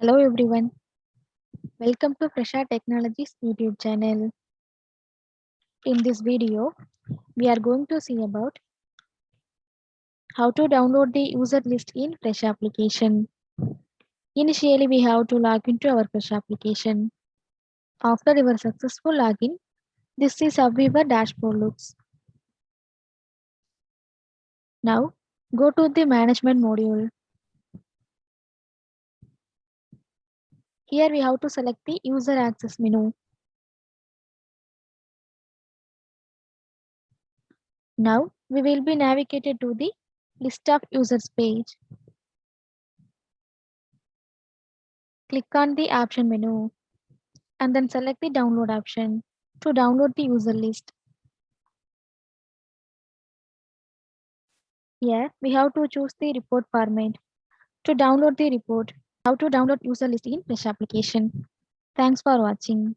Hello everyone, welcome to Fresa Technologies YouTube channel. In this video, we are going to see about how to download the user list in Fresa application. Initially, we have to log into our Fresa application. After your successful login, this is how your dashboard looks. Now, go to the management module. Here we have to select the user access menu. Now, we will be navigated to the list of users page. Click on the option menu and then select the download option to download the user list. Here we have to choose the report format. To download the report, how to download user list in Fresh application. Thanks for watching.